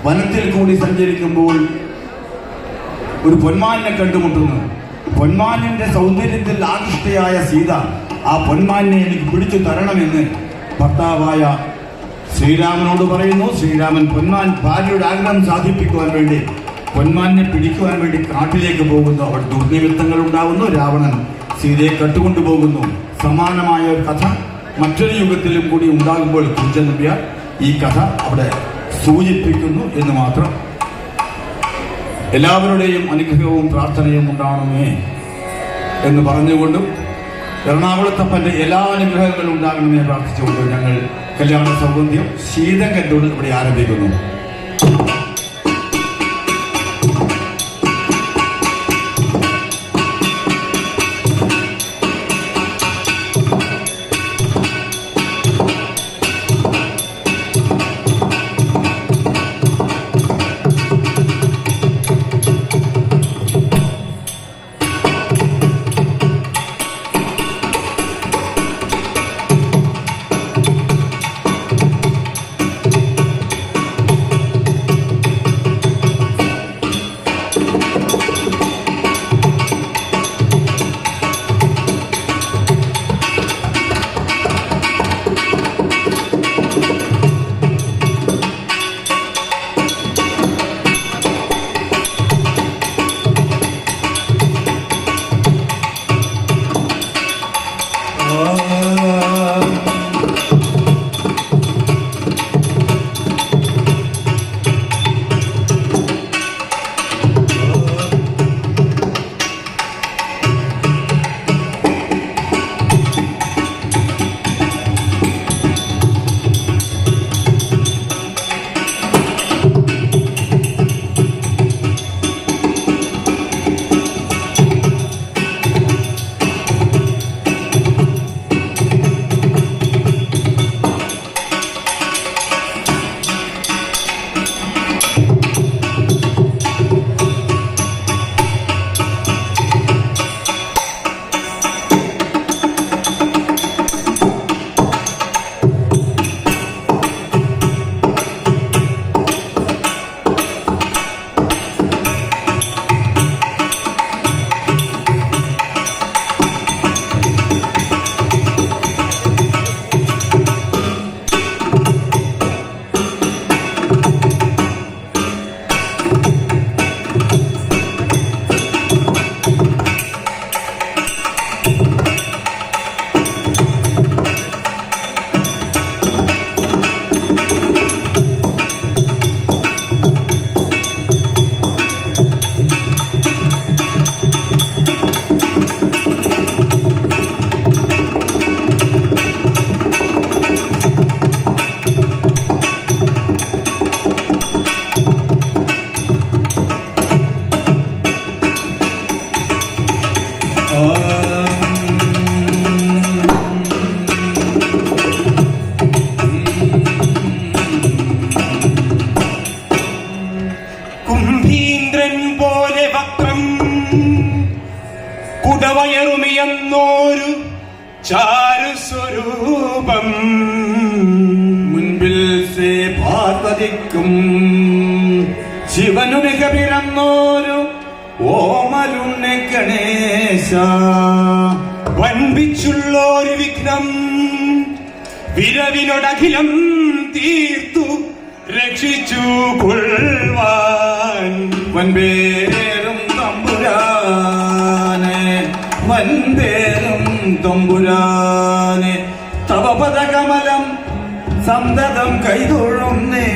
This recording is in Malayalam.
വനത്തിൽ കൂടി സഞ്ചരിക്കുമ്പോൾ ഒരു പൊന്മാനിനെ കണ്ടുമുട്ടുന്നു. പൊന്മാനിന്റെ സൗന്ദര്യത്തിൽ ആകൃഷ്ടയായ സീത ആ പൊന്മാനിനെ എനിക്ക് പിടിച്ചു തരണമെന്ന് ഭർത്താവായ ശ്രീരാമനോട് പറയുന്നു. ശ്രീരാമൻ പൊന്മാൻ ഭാര്യയുടെ ആഗ്രഹം സാധിപ്പിക്കുവാൻ വേണ്ടി പൊന്മാനെ പിടിക്കുവാൻ വേണ്ടി കാട്ടിലേക്ക് പോകുന്നു. അവിടെ ദുർനിമിത്തങ്ങൾ ഉണ്ടാകുന്നു. രാവണൻ സീതയെ കട്ടുകൊണ്ടുപോകുന്നു. സമാനമായ ഒരു കഥ മറ്റൊരു യുഗത്തിലും കൂടി ഉണ്ടാകുമ്പോൾ കുഞ്ചൻ നമ്പ്യാർ ഈ കഥ അവിടെ സൂചിപ്പിക്കുന്നു എന്ന് മാത്രം. എല്ലാവരുടെയും അനുഗ്രഹവും പ്രാർത്ഥനയും ഉണ്ടാകണമേ എന്ന് പറഞ്ഞുകൊണ്ടും എറണാകുളത്തപ്പന്റെ എല്ലാ അനുഗ്രഹങ്ങളും ഉണ്ടാകണമെന്ന് പ്രാർത്ഥിച്ചുകൊണ്ട് ഞങ്ങൾ കല്യാണ സൗഗന്ധ്യം ശീതങ്കത്തോട് ഇവിടെ ആരംഭിക്കുന്നു. കുംഭീന്ദ്രൻ പോലെ വക്രം കുടവയറുമിയെന്നോരു ചാരുസ്വരൂപം മുൻപിൽ സേ പാർവതിക്കും ശിവനു മിക പിറന്നോരു ഓമലുണ്ണെ ഗണേശ വൻപിച്ചുള്ളൊരു വിഘ്നം വിരവിനൊടഖിലം തീർത്തു രക്ഷിച്ചു കൊള്ളുവാൻ വൻപേരും തമ്പുരാനെ വൻപേരും തമ്പുരാനെ തവപദകമലം സന്തതം കൈതൊഴുന്നേ